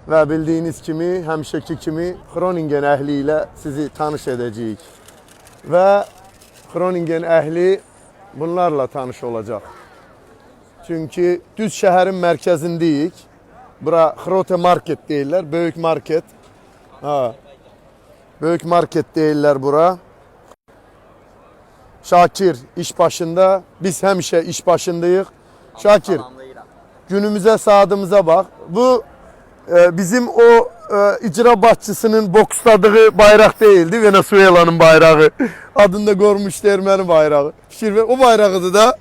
Və bildiyiniz kimi, həmişəki kimi Groningen əhli ilə sizi tanış edəcəyik. Və Groningen əhli bunlarla tanış olacaq. Çünki düz şəhərin mərkəzindəyik. Bura Grote Market deyirlər, böyük market. Böyük market deyirlər bura. Şakir iş başında, biz həmişə iş başındayıq. Şakir, günümüzə, saatımıza bax. Bu bizim o icra başçısının boksladığı bayraq deyildi, Venezuela'nın bayrağı. Adını da görmüşdü, erməni bayrağı. Fikir ver, o bayrağıdır da.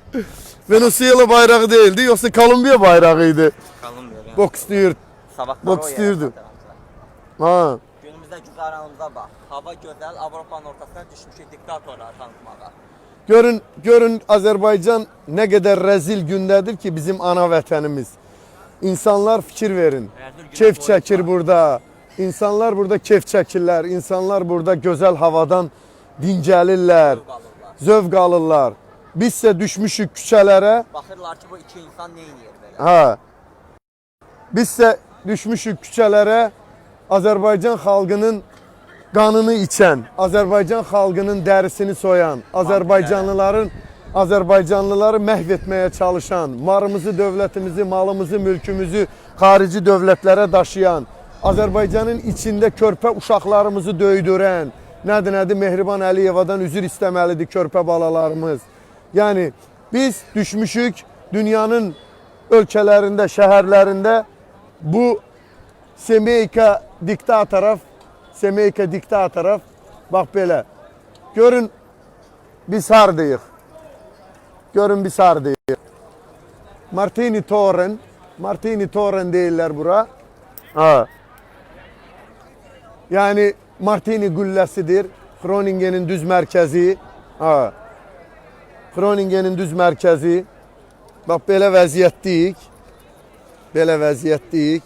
Venezuela bayrağı değildi, yoksa Kolumbiya bayrağıydı. Kolumbiya. Bokslayır. Bokslayırdı. Ha. Günümüzdə güzaranımıza bax. Hava gözəl, Avropanın ortasına düşmüşük diktatorları tanıtmağa. Görün Azərbaycan nə qədər rəzil gündədir ki, bizim ana vətənimiz. İnsanlar fikir verin. Keyf çəkir burada. İnsanlar burada keyf çəkirlər. İnsanlar burada gözəl havadan dincəlirlər. Zövq alırlar. Bizsə düşmüşük küçələrə. Baxırlar ki, bu iki insan nə edir belə? Ha. Bizsə düşmüşük küçələrə Azərbaycan xalqının qanını içən, Azərbaycan xalqının dərisini soyan, Azərbaycanlıları məhv etməyə çalışan, marımızı, dövlətimizi, malımızı, mülkümüzü xarici dövlətlərə daşıyan, Azərbaycanın içində körpə uşaqlarımızı döydürən, nədir, Mehriban Əliyevadan üzr istəməlidir körpə balalarımız. Yəni, biz düşmüşük dünyanın ölkələrində, şəhərlərində bu Semeyka diktatorov, bax belə. Görün, biz hardayıq. Görün, biz hardayıq. Martini Toren deyirlər bura. Ha. Yəni, Martini gülləsidir. Groningenin düz mərkəzi. Ha. Groningenin düz mərkəzi. Bax, belə vəziyyətdəyik. Belə vəziyyətdəyik.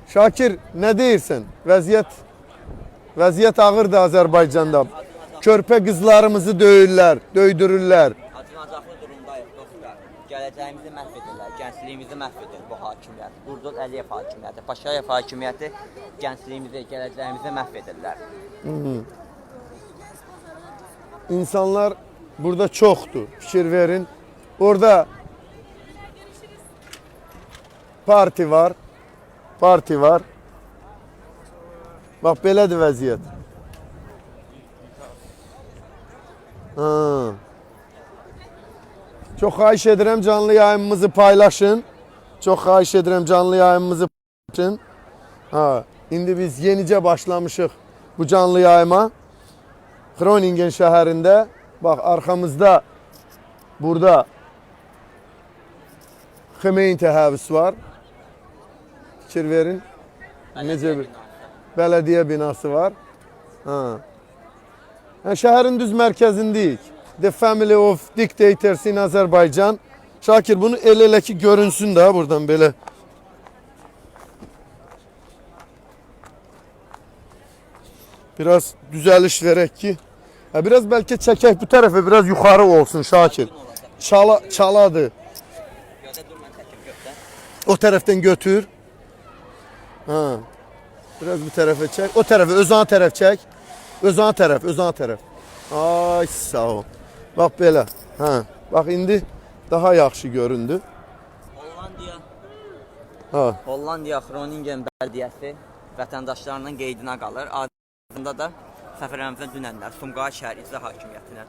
Şakir, nə deyirsən? Vəziyyət ağırdır Azərbaycanda. Körpə qızlarımızı döydürürlər. Acınacaqlı durumdayıq dostlar. Gələcəyimizi məhv edirlər, gəncliyimizi məhv edir bu hakimiyyət. Qurdul Əliyev hakimiyyəti, Paşayev hakimiyyəti gəncliyimizi, gələcəyimizi məhv edirlər. İnsanlar burada çoxdur, fikir verin. Orada parti var. Bax, belədir vəziyyət. Çox xahiş edirəm canlı yayımımızı paylaşın. İndi biz yenicə başlamışıq bu canlı yayıma. Groningen şəhərində. Bax, arxamızda burada Xemeyn təhəvvüs var. Fikir verin. Necə bir bələdiyyə binası var. Şəhərin düz mərkəzindəyik. The Family of Dictators in Azərbaycan. Şakir, bunu elə ki görünsün də buradan belə. Biraz düzəliş verək ki. Biraz bəlkə çəkək bu tərəfə, biraz yuxarı olsun Şakir. Çaladır. O tərəfdən götür. Biraz bu tərəfə çək. O tərəfə, özana tərəf çək. Özana tərəf. Ay, sağ ol. Bax belə. Bax, indi daha yaxşı göründü. Hollandiya Groningen bəldiyəsi vətəndaşlarının qeydinə qalır. Adında da səfərlərimizdən dünənlər Sumqayıt şəhər icra hakimiyyətinə.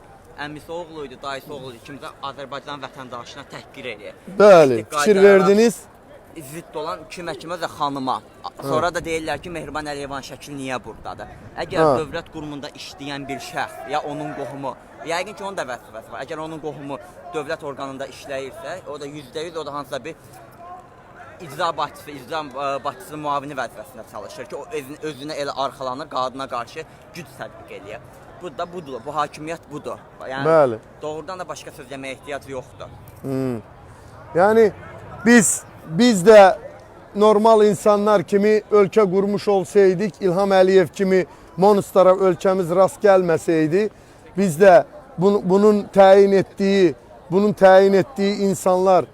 Əmisi oğluydu, dayısı oğluydu. İkimizə Azərbaycan vətəndaşına təhqir edir. Bəli, fikir verdiniz. Zidd olan iki məhkəmə və xanıma. Sonra da deyirlər ki, Mehriban Əliyevanın şəkli niyə buradadır? Əgər dövlət qurumunda işləyən bir şəxs ya onun qohumu, yəqin ki, onun da vəzifəsi var. Əgər onun qohumu dövlət orqanında işləyirsə, o da %100 o da hansısa bir icra başçısının müavini vəzifəsində çalışır ki, o özünə elə arxalanır, qadına qarşı güc tətbiq edir. Bu da budur, bu hakimiyyət budur. Yəni, doğrudan da başqa söz deməyə ehtiyac yoxdur. Yəni, biz də normal insanlar kimi ölkə qurmuş olsaydık, İlham Əliyev kimi monstara ölkəmiz rast gəlməsəydi, biz də bunun təyin etdiyi insanlar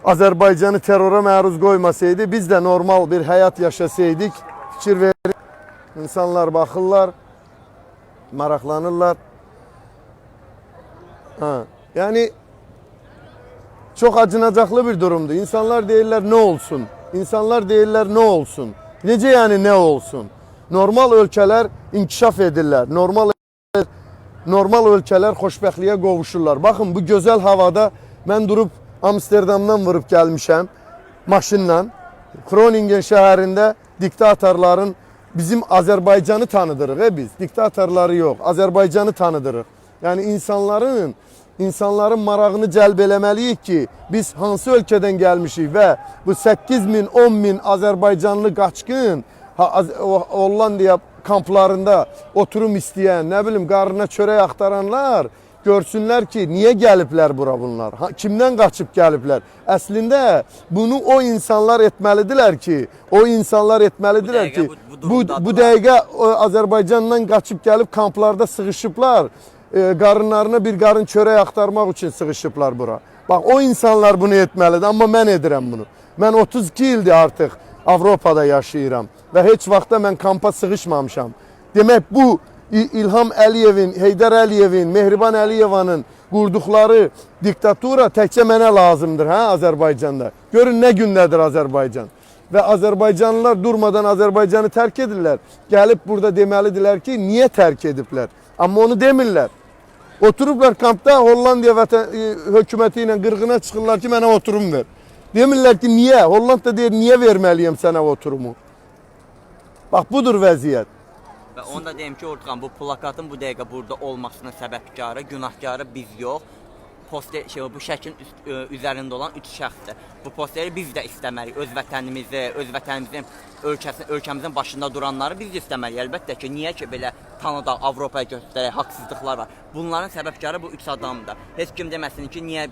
Azərbaycanı terrora məruz qoymasaydı, biz də normal bir həyat yaşasaydık, fikir verin. İnsanlar baxırlar, maraqlanırlar. Yəni, çox acınacaqlı bir durumdur. İnsanlar deyirlər, nə olsun? İnsanlar deyirlər, nə olsun? Necə yəni nə olsun? Normal ölkələr inkişaf edirlər. Normal ölkələr xoşbəxtliyə qovuşurlar. Baxın, bu gözəl havada mən durub Amsterdamdan vurub gəlmişəm maşınla. Groningen şəhərində diktatorların, bizim Azərbaycanı tanıdırıq biz. Diktatorları yox, Azərbaycanı tanıdırıq. Yəni insanların marağını cəlb eləməliyik ki, biz hansı ölkədən gəlmişik və bu 8 min, 10 min Azərbaycanlı qaçqın Hollandiya kamplarında oturum istəyən, nə bilim, qarnına çörək axtaranlar görsünlər ki, niyə gəliblər bura bunlar? Kimdən qaçıb gəliblər? Əslində bunu o insanlar etməlidirlər ki, bu dəqiqə Azərbaycandan qaçıb gəlib kamplarda sıxışıblar. Qarınlarına bir qarın çörək axtarmaq üçün sıxışıblar bura. Bax, o insanlar bunu etməlidir, amma mən edirəm bunu. Mən 32 ildir artıq Avropada yaşayıram və heç vaxtda mən kampa sıxışmamışam. Demək, bu İlham Əliyevin, Heydər Əliyevin, Mehriban Əliyevanın qurduqları diktatura təkcə mənə lazımdır, Azərbaycanda. Görün nə gündədir Azərbaycan. Və Azərbaycanlılar durmadan Azərbaycanı tərk edirlər. Gəlib burada deməlidirlər ki, niyə tərk ediblər? Amma onu demirlər. Oturublar kampda Hollandiya hökuməti ilə qırğına çıxırlar ki, mənə oturum ver. Demirlər ki, niyə? Hollanda deyir, niyə verməliyəm sənə oturumu? Bax, budur vəziyyət. Və onu da deyim ki, Orxan, bu plakatın bu dəqiqə burada olmasının səbəbkarı, günahkarı biz yox. Bu şəklin üzərində olan 3 şəxsdir. Bu posteri biz də istəməliyik. Öz vətənimizin, ölkəmizin başında duranları biz də istəməliyik. Əlbəttə ki, niyə ki, belə tanıdaq, Avropaya göstərək, haqsızlıqlar var. Bunların səbəbkarı bu 3 adamdır. Heç kim deməsin ki, niyə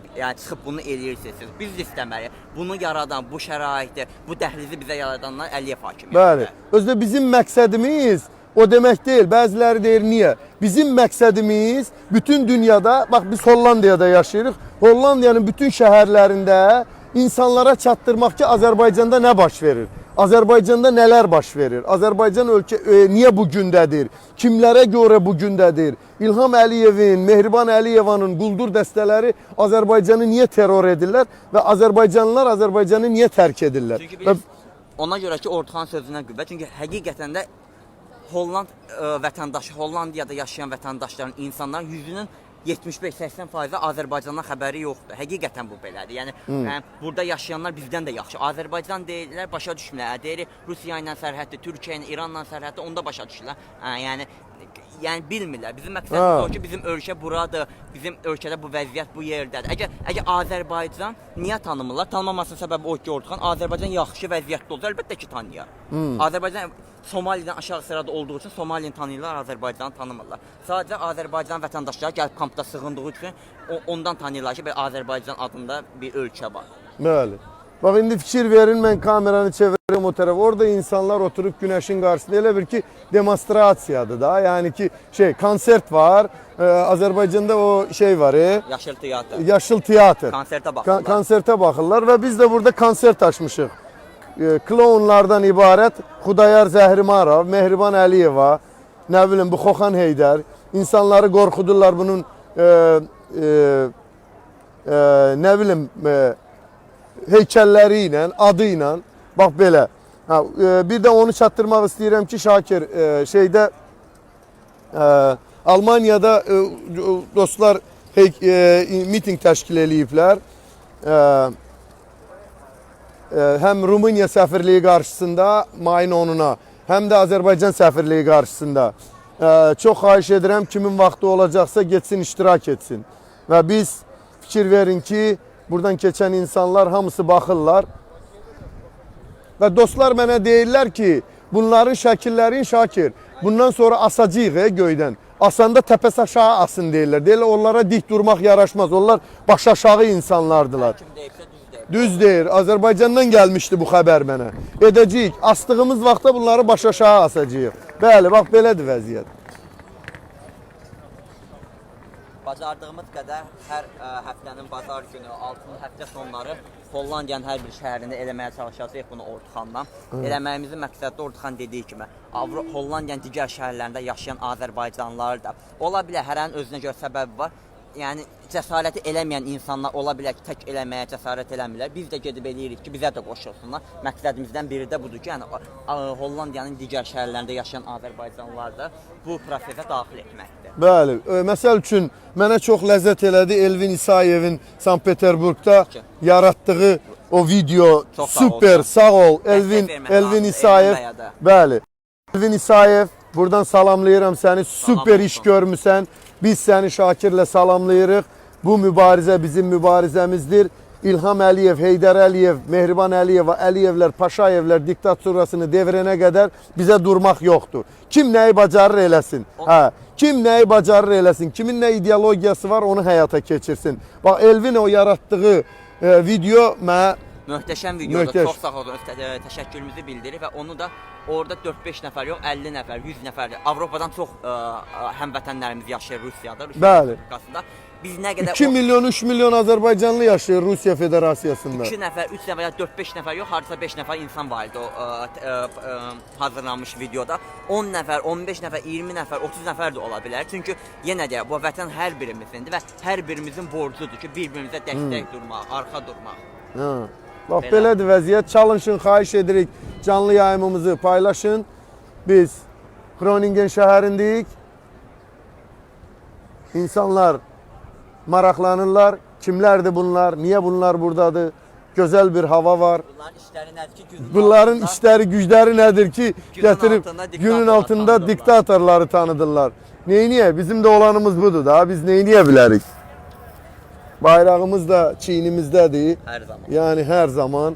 çıxıb bunu eləyirsiniz? Biz də istəməliyik. Bunu yaradan, bu şəraiti, bu dəhlizi bizə yaradanlar Əliyev hakimiyyətidir. Bəli. Özdə bizim məqsədimiz o demək deyil. Bəziləri deyir, niyə? Bizim məqsədimiz bütün dünyada, bax biz Hollandiyada yaşayırıq. Hollandiyanın bütün şəhərlərində insanlara çatdırmaq ki, Azərbaycanda nə baş verir? Azərbaycanda nələr baş verir? Azərbaycan niyə bu gündədir? Kimlərə görə bu gündədir? İlham Əliyevin, Mehriban Əliyevanın quldur dəstələri Azərbaycanı niyə terror edirlər və Azərbaycanlılar Azərbaycanı niyə tərk edirlər? Çünki biz ona görə ki, Orxan sözünə qüvvət. Çünki həqiqətən də Hollandiyada yaşayan vətəndaşların, insanların yüzünün 75-80% Azərbaycandan xəbəri yoxdur. Həqiqətən bu belədir. Yəni, burada yaşayanlar bizdən də yaxşı. Azərbaycan deyirlər, başa düşmürlər. Deyirik, Rusiya ilə sərhəddir, Türkiyə ilə, İranla sərhəddir, onda başa düşürlər. Yəni bilmirlər. Bizim məqsədimiz o ki, bizim ölkə buradır, bizim ölkədə bu vəziyyət bu yerdədir. Əgər Azərbaycan niyə tanımırlar? Tanımamasının səbəbi o ki, Orxan, Azərbaycan yaxşı vəziyyətdə olsa, əlbəttə ki, tanıyır. Azərbaycan Somalidən aşağı sırada olduğu üçün Somalini tanıyırlar, Azərbaycanı tanımırlar. Sadəcə Azərbaycan vətəndaşları gəlib kampda sığındığı üçün ondan tanıyırlar ki, Azərbaycan adında bir ölkə var. Bəli. Bax, indi fikir verin, mən kameranı çevirəm o tərəf. Orada insanlar oturub günəşin qarşısında, elə bir ki, demonstrasiyadır da. Yəni ki, konsert var. Azərbaycanda o var. Yaşıl teatr. Yaşıl teatr. Konsertə baxırlar. Konsertə baxırlar və biz də burada konsert açmışıq. Klounlardan ibarət Xudayar Zəhrimarov, Mehriban Əliyeva, nə bilim, bu Xoxan Heydər. İnsanları qorxudurlar bunun, nə bilim, heykəlləri ilə, adı ilə, bax belə. Bir də onu çatdırmaq istəyirəm ki, Şakir, Almaniyada dostlar miting təşkil eləyiblər. Həm Rumıniya səfirliyi qarşısında, mayın 10-una, həm də Azərbaycan səfirliyi qarşısında. Çox xahiş edirəm, kimin vaxtı olacaqsa getsin, iştirak etsin. Və biz fikir verin ki, buradan keçən insanlar hamısı baxırlar. Və dostlar mənə deyirlər ki, bunların şəkillərin Şakir, bundan sonra asacağıq göydən. Asanda təpəs aşağı asın deyirlər. Deyirlər, onlara dik durmaq yaraşmaz. Onlar baş aşağı insanlardılar. Düz deyir. Azərbaycandan gəlmişdi bu xəbər mənə. Edəcəyik. Astığımız vaxtda bunları baş aşağı asacağıq. Bəli, bax belədir vəziyyət. bacardığımız qədər hər həftənin bazar günü, altın həftə sonları Hollandiyanın hər bir şəhərində eləməyə çalışacağıq bunu Orduxandan. Eləməyimizin məqsədi Orduxan dediyi kimi Hollandiyanın digər şəhərlərində yaşayan Azərbaycanlılar da ola bilər, hərənin özünə görə səbəbi var. Yəni cəsarəti eləməyən insanlar ola bilər ki, tək eləməyə cəsarət eləmirlər. Biz də gedib eləyirik ki, bizə də qoşulsunlar. Məqsədimizdən biri də budur ki, yəni Hollandiyanın digər şəhərlərində yaşayan Azərbaycanlılar da bu prosesə daxil etməkdir. Bəli, məsəl üçün mənə çox ləzzət elədi Elvin İsayevin Sankt Peterburqda yaratdığı o video. Çox Süper, sağ ol Elvin İsayev. Bəli. Elvin İsayev, buradan salamlayıram səni. Süper iş görmüsən. Biz səni Şakirlə salamlayırıq. Bu mübarizə bizim mübarizəmizdir. İlham Əliyev, Heydər Əliyev, Mehriban Əliyev, Əliyevlər, Paşayevlər diktaturasını devirənə qədər bizə durmaq yoxdur. Kim nəyi bacarır eləsin. Hə, kim nəyi bacarır eləsin. Kimin nə ideologiyası var onu həyata keçirsin. Bax Elvin o yaratdığı video mənə möhtəşəm videoda çox sağ olun, təşəkkürümüzü bildirir və onu da orada 4-5 nəfər yox, 50 nəfər, 100 nəfər, Avropadan çox həmvətənlərimiz yaşayır Rusiyada, Rusiya Respublikasında. Biz nə qədər 2 milyon, 3 milyon Azərbaycanlı yaşayır Rusiya Federasiyasında. 2 nəfər, 3 nəfər ya 4-5 nəfər yox, hardasa 5 nəfər insan var idi o hazırlanmış videoda. 10 nəfər, 15 nəfər, 20 nəfər, 30 nəfər də ola bilər. Çünki yenə də bu vətən hər birimizindir və hər birimizin borcudur ki, bir-birimizə dəstək durmaq, arxa durmaq. Bax, belədir vəziyyət. Çalışın, xahiş edirik, canlı yayımımızı paylaşın. Biz Groningen şəhərindəyik. İnsanlar maraqlanırlar. Kimlərdir bunlar? Niyə bunlar buradadır? Gözəl bir hava var. Bunların işləri, gücləri nədir ki, gətirib günün altında diktatorları tanıdırlar. Neyniyə? Bizim də olanımız budur da. Biz neyniyə bilərik? Bayrağımız da çiynimizdədir. Hər zaman. Yəni hər zaman.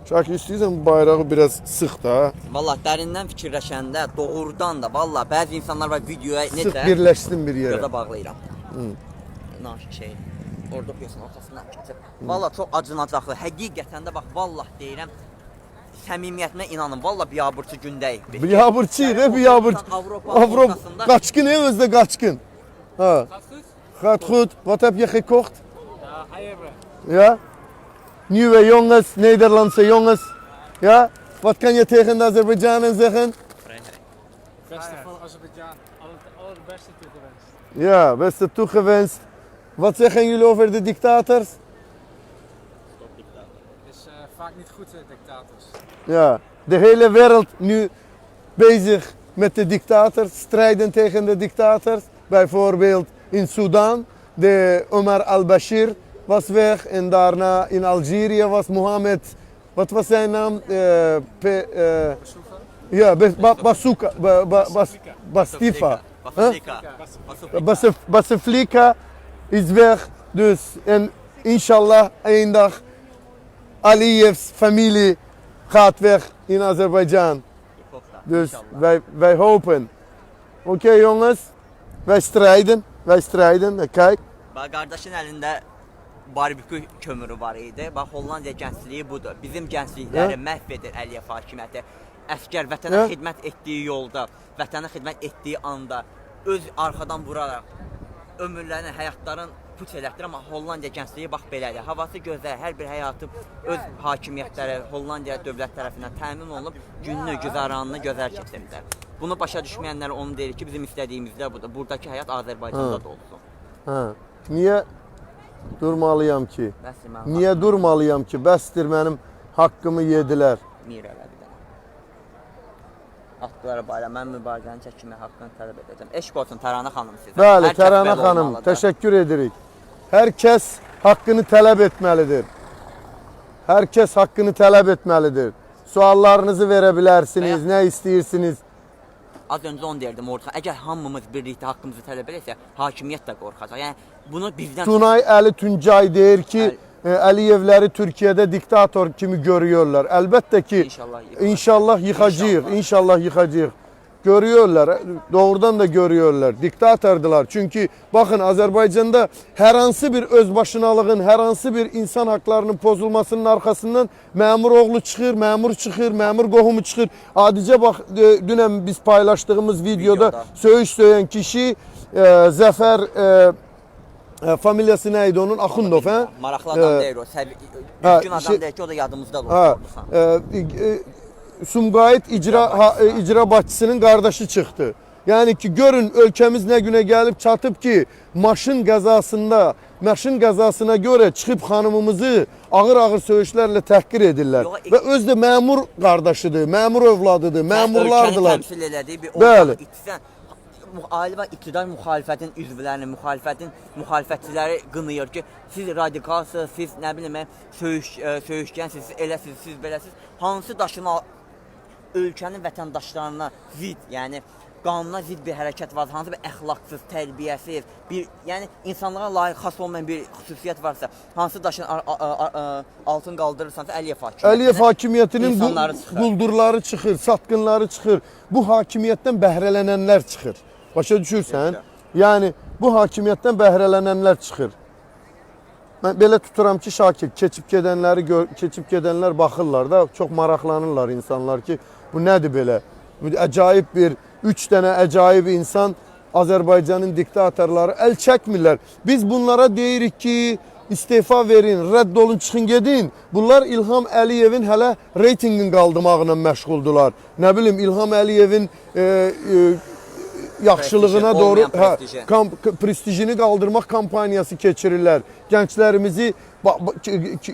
Şakir, istəyirsən bu bayrağı biraz sıx da. Valla dərindən fikirləşəndə doğrudan da valla bəzi insanlar var videoya necə sıx birləşsin bir yerə. Göza bağlayıram. Orada oxuyursun, ortasından keçib. Valla çox acınacaqlı. Həqiqətən də bax valla deyirəm. Səmimiyyətinə inanın. Valla biabırçı gündəyik biz. Biabırçıyıq, biabırçı. Avropa qaçqın, özdə qaçqın. Ha. Gaat goed. Wat heb je gekocht? Ja? Nieuwe jongens, Nederlandse jongens. Ja? Wat kan je tegen de Azerbeidzjanen zeggen? Beste van Azerbeidzjan, allerbeste toegewenst. Ja, beste toegewenst. Wat zeggen jullie over de dictators? Het is vaak niet goed, dictators. Ja, de hele wereld nu bezig met de dictators, strijden tegen de dictators. Bijvoorbeeld in Sudan, de Omar al-Bashir was weg en daarna in Algerië was Mohammed, wat was zijn naam? Ja, Basuka, Bastifa. Basiflika is weg, dus en inshallah één dag Aliyev's familie gaat weg in Azerbeidzjan. Dus wij hopen. Oké jongens, wij strijden, kijk. Bax, qardaşın əlində barbekü kömürü var idi. Bax, Hollandiya gəncliyi budur. Bizim gənclikləri məhv edir Əliyev hakimiyyəti. Əskər vətənə xidmət etdiyi yolda, vətənə xidmət etdiyi anda öz arxadan vuraraq ömürlərini, həyatların puç elətdir. Amma Hollandiya gəncliyi bax belədir. Havası gözəl, hər bir həyatı öz hakimiyyətləri, Hollandiya dövlət tərəfindən təmin olunub, günlük güzaranını gözəl keçirirlər. Bunu başa düşməyənlər onu deyir ki, bizim istədiyimiz də budur. Buradakı həyat Azərbaycanda da olsun. Niyə durmalıyam ki? Niyə durmalıyam ki? Bəsdir mənim haqqımı yedilər. Mirələ bir dənə. Haqqları bayram, mən mübarizənin çəkimi haqqını tələb edəcəm. Eşq olsun Təranə xanım sizə. Bəli, Təranə xanım, təşəkkür edirik. Hər kəs haqqını tələb etməlidir. Hər kəs haqqını tələb etməlidir. Suallarınızı verə bilərsiniz, nə istəyirsiniz? Az öncə onu deyirdim Orduxan. Əgər hamımız birlikdə haqqımızı tələb edərsə, hakimiyyət də qorxacaq. Yəni bunu bizdən Tunay Əli Tuncay deyir ki, Əliyevləri Türkiyədə diktator kimi görüyorlar. Əlbəttə ki, inşallah yıxacağıq. Görüyorlar, doğrudan da görüyorlar. Diktatordular. Çünkü bakın Azerbaycan'da her hansı bir özbaşınalığın, her hansı bir insan haklarının pozulmasının arkasından memur oğlu çıkır, memur qohumu çıkır. Adice bak, dünən biz paylaştığımız videoda söğüş söyleyen kişi Zəfər familyası nə idi onun? Axundov, hə? Maraqlı adam deyil o. Düzgün adam deyil ki, o da yadımızda olsun. Sumqayıt icra başçısının qardaşı çıxdı. Yəni ki, görün ölkəmiz nə günə gəlib çatıb ki, maşın qəzasına görə çıxıb xanımımızı ağır-ağır söyüşlərlə təhqir edirlər. Və özü də məmur qardaşıdır, məmur övladıdır, məmurlardılar. Ölkəni təmsil elədiyi bir ortamı itsən, ali və iqtidar müxalifətin üzvlərini, müxalifətçiləri qınıyır ki, siz radikalsınız, siz nə bilim, söyüşkənsiniz, siz eləsiniz, siz beləsiniz. Hansı daşına ölkənin vətəndaşlarına zid, yəni qanuna zid bir hərəkət var, hansı bir əxlaqsız, tərbiyəsiz, yəni insanlara layiq xas olmayan bir xüsusiyyət varsa, hansı daşın altın qaldırırsansa Əliyev hakimiyyətinin, Əliyev hakimiyyətinin quldurları çıxır, satqınları çıxır, bu hakimiyyətdən bəhrələnənlər çıxır. Başa düşürsən? Yəni bu hakimiyyətdən bəhrələnənlər çıxır. Mən belə tuturam ki, Şakir, keçib gedənlər baxırlar da, çox maraqlanırlar insanlar ki, bu nədir belə? Bu əcaib bir 3 dənə əcaib insan Azərbaycanın diktatorları əl çəkmirlər. Biz bunlara deyirik ki, istefa verin, rədd olun, çıxın gedin. Bunlar İlham Əliyevin hələ reytingin qaldırmaqla məşğuldular. Nə bilim, İlham Əliyevin yaxşılığına doğru prestijini qaldırmaq kampaniyası keçirirlər. Gənclərimizi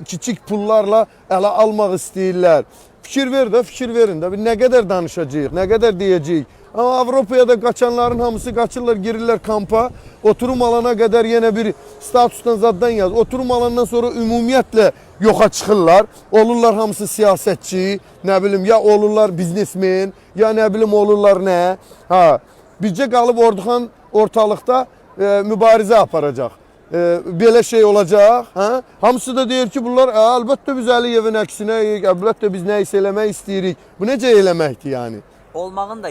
kiçik pullarla ələ almaq istəyirlər. Fikir verin də. Nə qədər danışacağıq, nə qədər deyəcəyik. Amma Avropaya da qaçanların hamısı qaçırlar, girirlər kampa. Oturum alana qədər yenə bir statusdan zaddan yaz. Oturum alandan sonra ümumiyyətlə yoxa çıxırlar. Olurlar hamısı siyasətçi, nə bilim, ya olurlar biznesmen, ya nə bilim olurlar nə. Bircə qalıb Orduxan ortalıqda mübarizə aparacaq. Belə şey olacaq. Hamısı da deyir ki, bunlar əlbəttə biz Əliyevin əksinə, əlbəttə biz nə isə eləmək istəyirik. Bu necə eləməkdir yəni? Olmağın da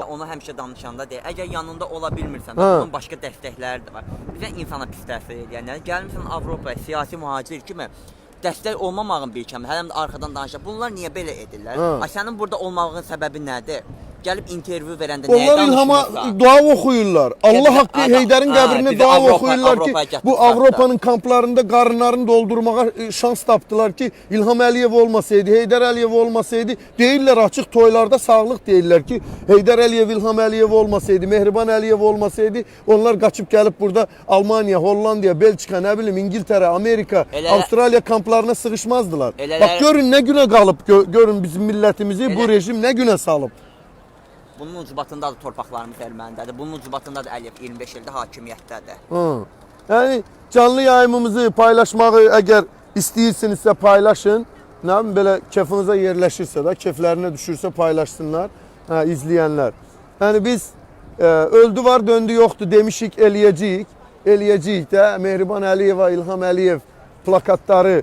onu həmişə danışanda deyir. Əgər yanında ola bilmirsən, onun başqa dəstəkləri də var. Bizə insana pis təsir edən, gəlmirsən Avropaya siyasi mühacir kimi dəstək olmamağın bir kəmi, hələm də arxadan danışır. Bunlar niyə belə edirlər? Sənin burada olmağın səbəbi nədir? Gəlib intervyu verəndə nəyə danışmırsan? Onlar İlhama dua oxuyurlar. Allah haqqı Heydərin qəbrinə dua oxuyurlar ki, bu Avropanın kamplarında qarınlarını doldurmağa şans tapdılar ki, İlham Əliyev olmasaydı, Heydər Əliyev olmasaydı, deyirlər açıq toylarda sağlıq deyirlər ki, Heydər Əliyev, İlham Əliyev olmasaydı, Mehriban Əliyev olmasaydı, onlar qaçıb gəlib burada Almaniya, Hollandiya, Belçika, nə bilim, İngiltərə, Amerika, Avstraliya kamplarına sığışmazdılar. Bax, görün nə günə qalıb, görün bizim millətimizi bu rejim nə günə salıb. Bunun ucbatında da torpaqlarımız ermənidədir. Bunun ucbatında da Əliyev 25 ildə hakimiyyətdədir. Yəni canlı yayımımızı paylaşmağı əgər istəyirsinizsə paylaşın. Nə bilim, belə kefinizə yerləşirsə də, keflərinə düşürsə paylaşsınlar izləyənlər. Yəni biz öldü var, döndü yoxdur demişik, eləyəcəyik də. Mehriban Əliyeva, İlham Əliyev plakatları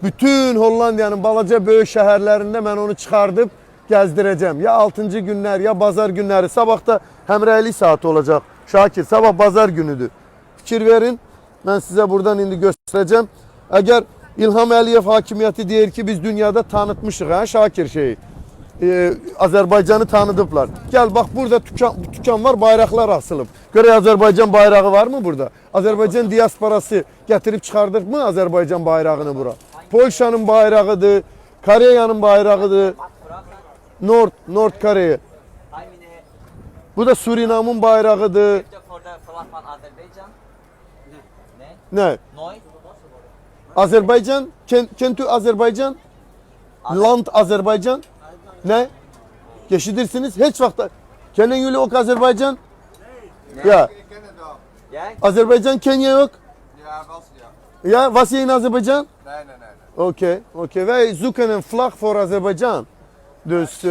bütün Hollandiyanın balaca böyük şəhərlərində mən onu çıxardıb gəzdirəcəm. Ya 6-cı günlər, ya bazar günləri. Sabah da həmrəylik saati olacaq. Şakir, sabah bazar günüdür. Fikir verin. Mən sizə buradan indi göstərəcəm. Əgər İlham Əliyev hakimiyyəti deyir ki, biz dünyada tanıtmışıq, Şakir şeyi. Azərbaycanı tanıdıblar. Gəl, bax, burada tükan var, bayraqlar asılıb. Görək Azərbaycan bayrağı var mı burada? Azərbaycan diasporası gətirib çıxardıq mı Azərbaycan bayrağını bura? Polşanın bayrağıdır, Koreyanın bayrağıdır. North Korea. Bu da Surinam'ın bayrağıdır. Ne? Azerbaycan? Can to Azerbaycan? Land Azerbaycan? Ne? Geçidirsiniz. Hiç vakti. Can you look Azerbaycan? Ya. Azerbaycan Kenya yok? Ya, was je in Azerbaycan? Nee. Okay. Wij zoeken een vlag voor Azerbaycan. Dus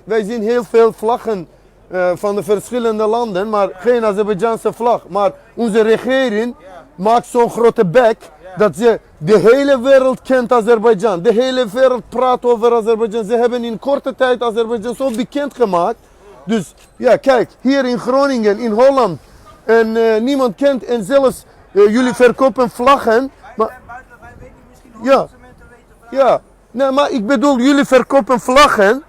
wij zien heel veel vlaggen van de verschillende landen, maar geen Azerbeidjaanse vlag. Maar onze regering maakt zo'n grote bek dat ze de hele wereld kent Azerbeidzjan. De hele wereld praat over Azerbeidzjan. Ze hebben in korte tijd Azerbeidzjan zo bekend gemaakt. Dus ja, kijk, hier in Groningen, in Holland. En niemand kent en zelfs jullie verkopen vlaggen. Maar, ja. Nee, maar ik bedoel, jullie verkopen vlaggen,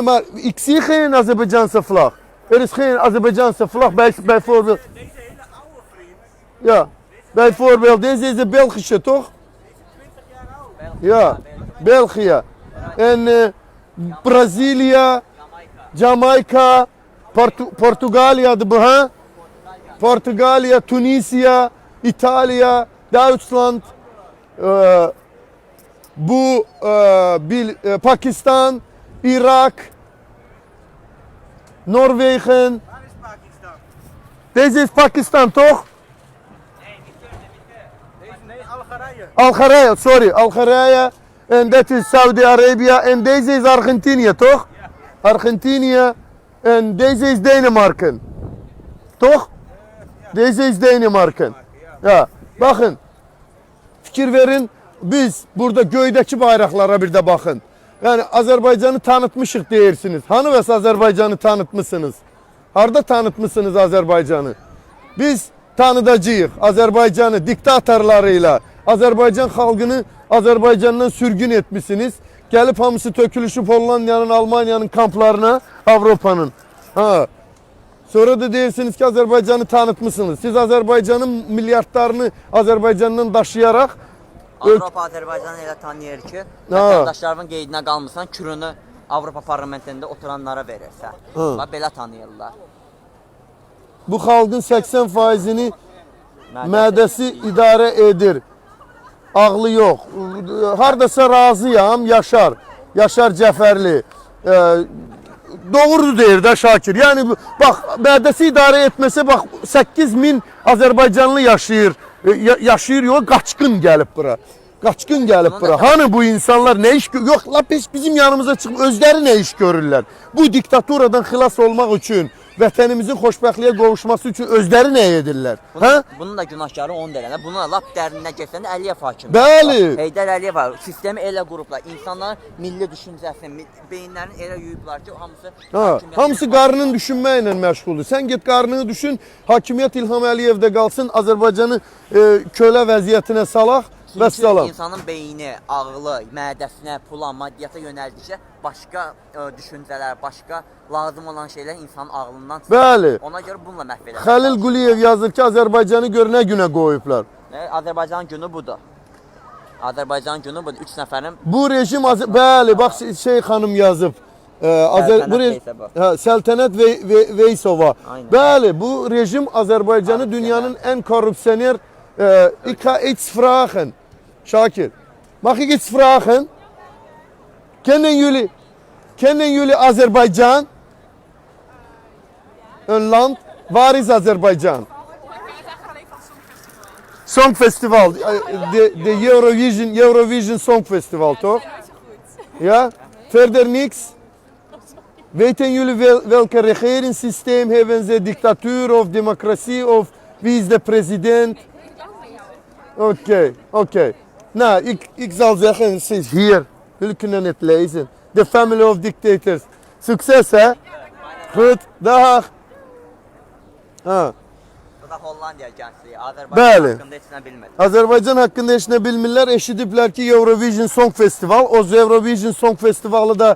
maar ik zie geen Azerbeidjaanse vlag. Er is geen Azerbeidjaanse vlag bijvoorbeeld. Deze hele oude vriend. Ja, bijvoorbeeld deze is de Belgische, toch? 20 jaar oud. Ja, België. En Brazilië, Jamaica, Portugalië de bu ha? Portugalië, Tunisië, İtalya, Duitsland, bu Pakistan, Irak, Norwegen. Waar is Pakistan? Deze is Pakistan, toch? Nee, Algerije. Algerije, sorry, Algerije. En dat is Saudi-Arabië. En deze is Argentinië, toch? Argentinië. En deze is Denemarken. Toch? Deze is Denemarken. Ya bakın. Fikir verin. Biz burada göydeki bayraklara bir de bakın. Yani Azerbaycan'ı tanıtmışık deyirsiniz. Hanıves Azerbaycan'ı tanıtmışsınız? Harda tanıtmışsınız Azerbaycan'ı? Biz tanıdacağıq Azerbaycan'ı diktatorlarıyla. Azerbaycan xalqını Azerbaycan'dan sürgün etmişsiniz. Gelip hamısı tökülüşüp Hollandiya'nın, Almanya'nın kamplarına, Avrupa'nın. Ha. Sonra da deyirsiniz ki Azerbaycan'ı tanıtmışsınız. Siz Azerbaycan'ın milyardlarını Azerbaycan'dan daşıyarak Avropa Azərbaycanı elə tanıyır ki, vətəndaşlarının qeydinə qalmısan, kürünü Avropa parlamentində oturanlara verirsə. Bax belə tanıyırlar. bu xalqın 80%'ni mədəsi idarə edir. Ağlı yox. Hardasa razıyam, Yaşar. Yaşar Cəfərli. Doğru deyir də Şakir. Yəni bax, mədəsi idarə etməsə bax 8000 Azərbaycanlı yaşayır. Yaşayır yox, qaçqın gəlib bura. Qaçqın gəlib bura. Hani bu insanlar nə iş yox, lap heç bizim yanımıza çıxıb özləri nə iş görürlər? Bu diktaturadan xilas olmaq üçün, vətənimizin xoşbəxtliyə qovuşması üçün özləri nə edirlər? Hə? Bunun da günahkarı onu deyirlər. Bunun lap dərininə keçəndə Əliyev hakimiyyəti. Bəli. Heydər Əliyev var. Sistemi elə qurublar. İnsanların milli düşüncəsini, beyinlərini elə yuyublar ki, hamısı Hamısı qarnını düşünməklə məşğuldur. Sən get qarnını düşün, hakimiyyət İlham Əliyevdə qalsın, Azərbaycanı kölə vəziyyətinə salaq. Vəssalam. İnsanın beyni, ağlı, mədəsinə, pula, maddiyyata yönəldikcə başqa düşüncələr, başqa lazım olan şeylər insanın ağlından çıxır. Bəli. Ona görə bununla məhv edir. Xəlil Quliyev yazır ki, Azərbaycanı gör nə günə qoyublar. Azərbaycan günü budur. Azərbaycan günü budur. 3 nəfərin Bu rejim bəli, bax şey xanım yazıb. Səltənət Veysova. Bəli, bu rejim Azərbaycanı dünyanın ən korrupsioner ich fragen. Şakir, mag ik iets vragen? Kennen jullie Azerbeidzjan? Een land? Waar is Azerbeidzjan? Songfestival. De Eurovision Songfestival, toch? Ja? Verder niks? Weten jullie welke regeringssysteem hebben ze? Dictatuur of democratie of wie is de president? Oké. Nou, ik zal zeggen, het is hier. Jullie kunnen het lezen. The Family of Dictators. Succes, hè? Goed, dag. Ha. Bu da Hollandiya gəncliyi. Bəli. Azərbaycan haqqında heç nə bilmədi. Azərbaycan haqqında heç nə bilmirlər. Eşidiblər ki, Eurovision Song Festival. O Eurovision Song Festivalı da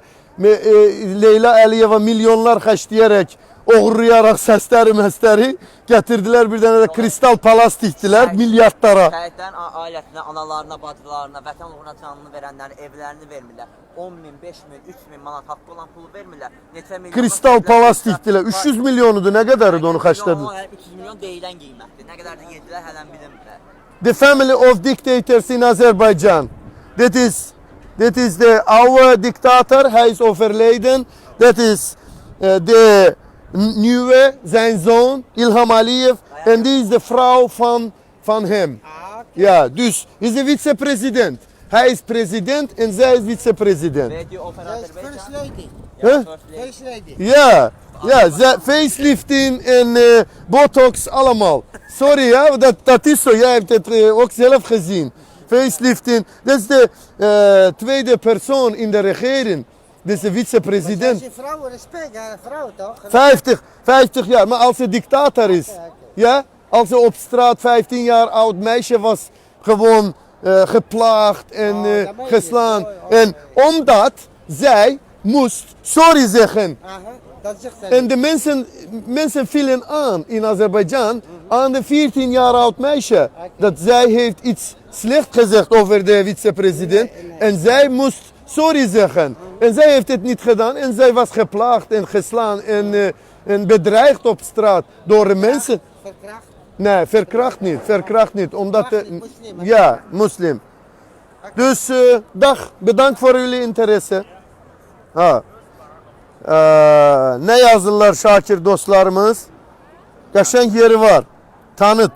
Leyla Əliyeva milyonlar xərcləyərək, oğurlayaraq səsləri gətirdilər. Bir dənə də kristal palas tikdilər milyardlara. Şəhidlərin ailəsinə, analarına, bacılarına, vətən uğruna canını verənlərin evlərini vermirlər. 10 min, 5 min, 3 min manat haqqı olan pulu vermirlər. Neçə milyon Kristal palas tikdilər. 300 milyonudur. Nə qədəridir onu xərclədilər? 300 milyon deyilən qiymətdir. Nə qədər də yedilər hələn bilinmirlər. The Family of Dictators in Azerbaijan. That is our dictator. Hij is overleden. That is the nieuwe, zijn zoon, Ilham Aliyev. En die is de vrouw van hem. Ja, dus is de vicepresident. Hij is president en zij is vicepresident. Weet u over Azerbaycan? First lady. Huh? First lady. Ja, facelifting en botox allemaal. Sorry, ja, dat is zo. Jij hebt het ook zelf gezien. Facelifting. Dat is de tweede persoon in de regering. Dat is de vicepresident. Als je vrouwen respect, ja, vrouw toch? 50 jaar, maar als ze dictator is. Ja, als ze op straat 15 jaar oud meisje was gewoon geplaagd en geslaan. En omdat zij moest sorry zeggen. Tadjikistan. En de mensen vielen aan in Azerbeidzjan aan de 14 jaar oud meisje. Dat zij heeft iets slecht gezegd over de vicepresident. En zij moest sorry zeggen. En zij heeft het niet gedaan. En zij was geplaagd en geslaan en bedreigd op straat door de mensen. Verkracht. Nee, verkracht niet. Omdat, Moslim. ja, moslim. Dus dag, bedankt voor jullie interesse. Ha. Ne yazırlar Şakir dostlarımız? Qəşəng yeri var. Tanıt.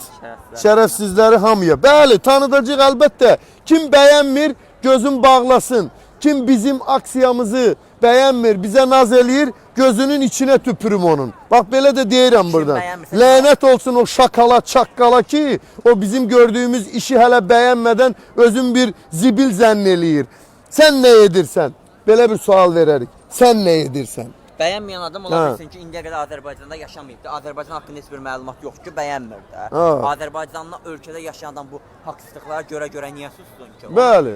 Şərəfsizləri hamıya. Bəli, tanıdacaq əlbəttə. Kim bəyənmir, gözün bağlasın. Kim bizim aksiyamızı bəyənmir, bizə naz eləyir, gözünün içinə tüpürüm onun. Bax belə də deyirəm buradan. bəyənmirsə- Lənət olsun o şakala, çaqqala ki, o bizim gördüyümüz işi hələ bəyənmədən özün bir zibil zənn eləyir. Sən nə edirsən? Belə bir sual verərik. Sən nə edirsən? Bəyənməyən adam ola Ha. bilsin ki, indiyə qədər Azərbaycanda yaşamayıbdı. Azərbaycan haqqında heç bir məlumat yoxdur ki, bəyənmir də. Ha. Azərbaycanlı ölkədə yaşayan adam bu haqsızlıqlara görə niyə sussun ki? Bəli.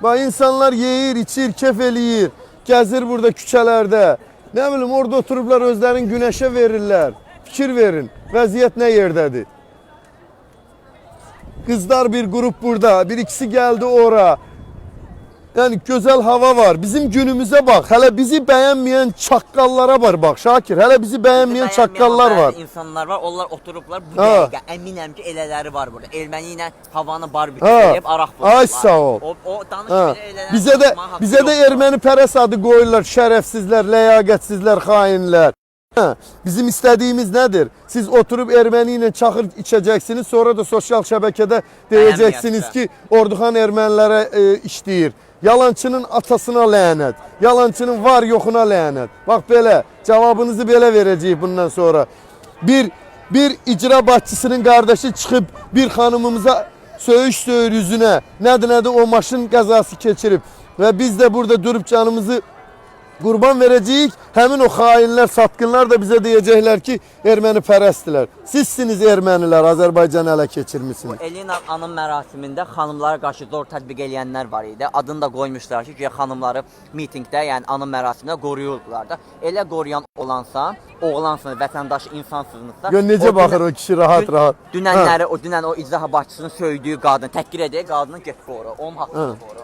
Bax insanlar yeyir, içir, kef eləyir, gəzir burada küçələrdə. Nə bilim orada oturublar özlərini günəşə verirlər. Fikir verin. Vəziyyət nə yerdədir? Qızlar bir qrup burada, bir ikisi gəldi ora. Yəni gözəl hava var. Bizim günümüzə bax. Hələ bizi bəyənməyən çaqqallara var bax Şakir. Hələ bizi bəyənməyən çaqqallar var. İnsanlar var, onlar oturublar bu Ha. dəqiqə. Əminəm ki, elələri var burada. Erməni ilə havanı barbekü Ha. edib araq bulurlar. Ay sağ ol. O danış Ha. belə elələr. Bizə də erməni pərəs adı qoyurlar. Şərəfsizlər, ləyaqətsizlər, xainlər. Hə, bizim istədiyimiz nədir? Siz oturub erməni ilə çaxır içəcəksiniz, sonra da sosial şəbəkədə deyəcəksiniz ki, Orduxan ermənilərə işləyir. Yalançının atasına lənət, yalançının var yoxuna lənət. Bax belə, cavabınızı belə verəcəyik bundan sonra. Bir icra başçısının qardaşı çıxıb bir xanımımıza söyüş üzünə, nədir o maşın qəzası keçirib və biz də burada durub canımızı qurban verəcəyik. Həmin o xainlər, satqınlar da bizə deyəcəklər ki, erməni pərəstdilər. Sizsiniz ermənilər, Azərbaycanı ələ keçirmisiniz. Elina anım mərasimində xanımlara qarşı zor tətbiq eləyənlər var idi. Adını da qoymuşlar ki, güya xanımları mitinqdə, yəni anım mərasimində qoruyurdular da. Elə qoruyan olansa, oğlansınız, vətəndaş insansınızsa. Gör necə baxır o kişi rahat. Dünən o icra başçısının söydüyü qadın, təhqir edir, qadının get qoru, onun haqqını qoru.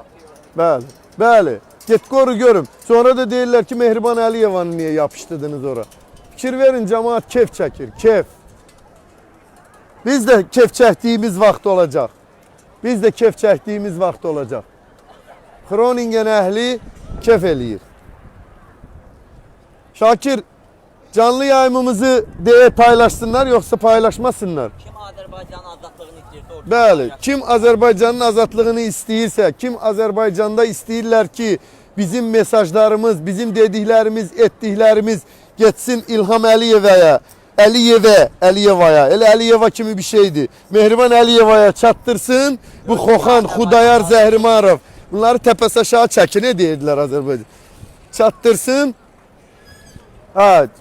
Bəli. Get qoru görüm. Sonra da deyirlər ki, Mehriban Əliyevanı niyə yapışdırdınız ora? Fikir verin, cəmaat kef çəkir, kef. Biz də kef çəkdiyimiz vaxt olacaq. Groningen əhli kef eləyir. Şakir, canlı yayımımızı paylaşsınlar, yoxsa paylaşmasınlar? Kim Azərbaycanın azadlığını itirsə, orada Bəli, kim Azərbaycanın azadlığını istəyirsə, kim Azərbaycanda istəyirlər ki, bizim mesajlarımız, bizim dediklərimiz, etdiklərimiz getsin İlham Əliyevaya, Əliyevaya, elə Əliyeva kimi bir şeydir. Mehriban Əliyevaya çatdırsın, bu Xoxan, Xudayar, Zəhrimarov, bunları təpəs aşağı çəkin, nə deyirdilər Azərbaycan? Çatdırsın,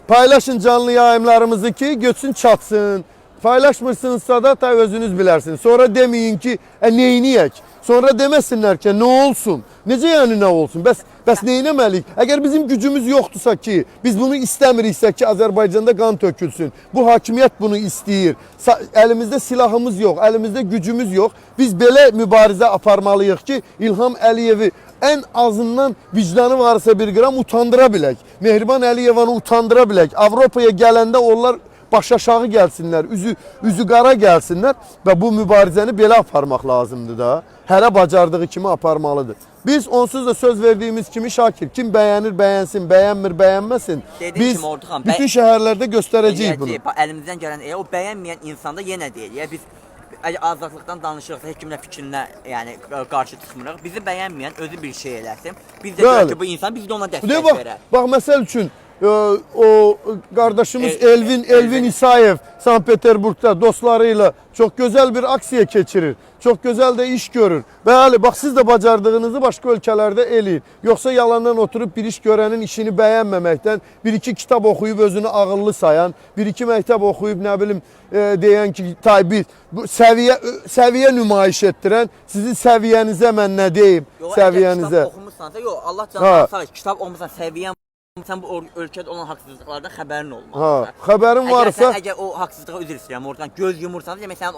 paylaşın canlı yayımlarımızı ki, götsün çatsın. Paylaşmırsınızsa da tabi özünüz bilərsiniz. Sonra demeyin ki, neyniyək? Sonra deməsinlər ki, nə olsun? Necə yəni nə olsun? Bəs neynəməliyik? Əgər bizim gücümüz yoxdursa ki, biz bunu istəmiriksə ki, Azərbaycanda qan tökülsün. Bu hakimiyyət bunu istəyir. Əlimizdə silahımız yox, əlimizdə gücümüz yox. Biz belə mübarizə aparmalıyıq ki, İlham Əliyevi ən azından vicdanı varsa bir qram utandıra bilək. Mehriban Əliyevanı utandıra bilək. Avropaya gələndə onlar baş aşağı gəlsinlər, üzü qara gəlsinlər və bu mübarizəni belə aparmaq lazımdır da. Hərə bacardığı kimi aparmalıdır. Biz onsuz da söz verdiyimiz kimi Şakir, kim bəyənir, bəyənsin, bəyənmir, bəyənməsin. Biz bütün şəhərlərdə göstərəcəyik bunu. Əlimizdən gələn o bəyənməyən insanda yenə deyil. Biz azadlıqdan danışırıq, heç kimlə fikrinə qarşı çıxmırıq. Bizi bəyənməyən özü bir şey eləsin. Biz də görək ki, bu insan biz də ona dəstək verək. Bax, məsəl üçün, o qardaşımız Elvin İsayev Sankt Peterburgda dostlarıyla çok güzel bir aksiya keçirir. Çok güzel de iş görür. Bəli, bax siz də bacardığınızı başqa ölkələrdə eləyin. Yoxsa yalandan oturub bir iş görənin işini bəyənməməkdən, bir-iki kitab oxuyub özünü ağıllı sayan, bir-iki məktəb oxuyub nə bilim deyən ki, bu səviyyə nümayiş etdirən, sizin səviyyənizə mən nə deyim, səviyyənizə. Kitab oxumusansa, yox, Allah canına sağ, kitab oxumusan, səviyyən Sən bu ölkədə olan haqsızlıqlardan xəbərin olmalı. Ha, xəbərin varsa Əgər o haqsızlığa üzr istəyirəm, oradan göz yumursan, demək sənin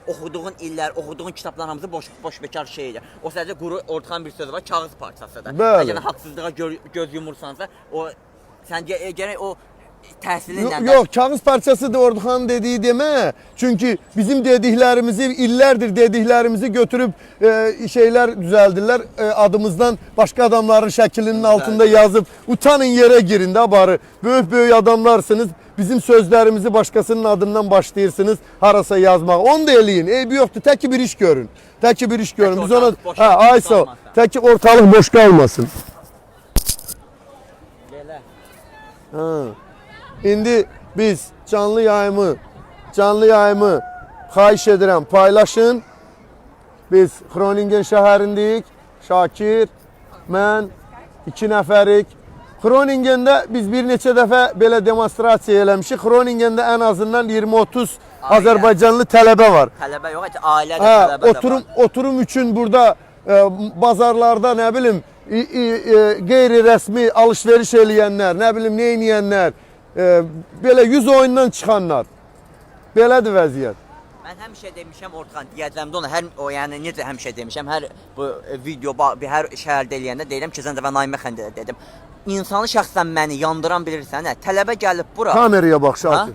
oxuduğun illər, oxuduğun kitabların hamısı boş bekar şeydir. O sadəcə quru Orxan bir söz var, kağız parçasıdır. Bəli. Əgər haqsızlığa göz yumursansa, o sən gərək o təhsilinlə Yox, kağız parçasıdır Orduxanın dediyi demə. Çünki bizim dediklərimizi, illərdir dediklərimizi götürüb şeylər düzəldirlər. Adımızdan başqa adamların şəklinin altında yazıb, utanın yerə girin də barı. Böyük adamlarsınız. Bizim sözlərimizi başqasının adından başlayırsınız harasa yazmaq. Onu da eləyin. Eybi yoxdur. Tək ki bir iş görün. Tək ki bir iş görün. Biz ona ay sağ ol. Tək ki ortalıq boş qalmasın. Belə. Ha. İndi biz canlı yayımı xahiş edirəm paylaşın. Biz Groningen şəhərindəyik. Şakir, mən 2 nəfərik. Groningendə biz bir neçə dəfə belə demonstrasiya eləmişik. Groningendə ən azından 20-30 Azərbaycanlı tələbə var. Tələbə yox, ailə də tələbə də var. Oturum üçün burada bazarlarda nə bilim qeyri-rəsmi alış-veriş eləyənlər, nə bilim nə edən belə 100 oyundan çıxanlar. Belədir vəziyyət. Mən həmişə demişəm Orxan, deyəcəmdə ona yəni necə həmişə demişəm, hər bu video hər şəhərdə eləyəndə deyirəm ki, sən də mən Naimə xəndədə dedim. İnsanı şəxsən məni yandıran bilirsən, tələbə gəlib bura. Kameraya bax Şakir.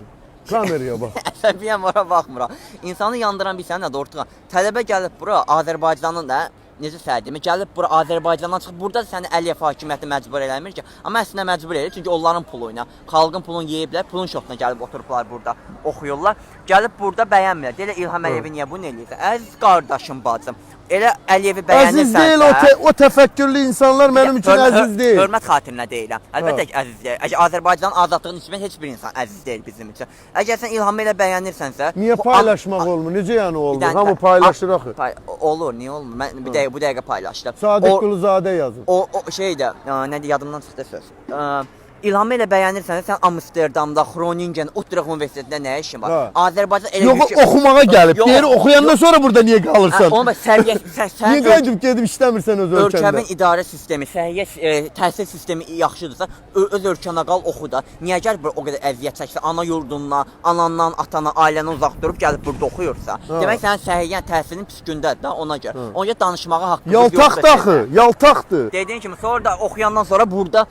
Kameraya bax. Əsəbiyəm ora baxmıram. İnsanı yandıran bilirsən nədir Orxan? Tələbə gəlib bura Azərbaycanın da necə sədimi gəlib bura Azərbaycandan çıxıb burada səni Əliyev hakimiyyəti məcbur eləmir ki, amma əslində məcbur eləyir çünki onların pulu ilə, xalqın pulunu yeyiblər, pulun şoxuna gəlib oturublar burada, oxuyurlar. Gəlib burada bəyənmirlər. Deyirlər İlham Əliyevi niyə bunu eləyirsə? Əziz qardaşım, bacım, elə Əliyevi bəyənirsən. Əziz deyil o təfəkkürlü insanlar mənim üçün əziz deyil. Hörmət xatirinə deyirəm. Əlbəttə ki, əziz deyil. Əgər Azərbaycanın azadlığını içmən heç bir insan əziz deyil bizim üçün. Əgər sən İlhamı ilə bəyənirsənsə, niyə paylaşmaq olmur? Necə yəni olmur? Hamı paylaşır axı. Olur, niyə olmur? Mən bu dəqiqə paylaşdım. Sadiq Quluzadə yazıb. O şeydə, nədir yadımdan çıxdı söz. İlhamı ilə bəyənirsən, sən Amsterdamda, Groningen, Utrecht Universitetində nə işin var? Azərbaycan elə bir şey... oxumağa gəlib. Deyir, oxuyandan sonra burada niyə qalırsan? Onun səviyyəsi... Niyə gedib işləmirsən öz ölkəndə? Ölkəmin idarə sistemi, təhsil sistemi yaxşıdırsa, öz ölkənə qal, oxu da. Niyə gəl o qədər əziyyət çəksə, ana yurdundan, anandan, atana, ailəndən uzaq durub gəlib burada oxuyursa? Demək, sənin səhiyyən, təhsilin pis gündədir da, ona görə. Ona görə danışmağa haqqımız yoxdur. Yaltaqdır axı, yaltaqdır. Dediyin kimi, sonra da oxuyandan sonra burada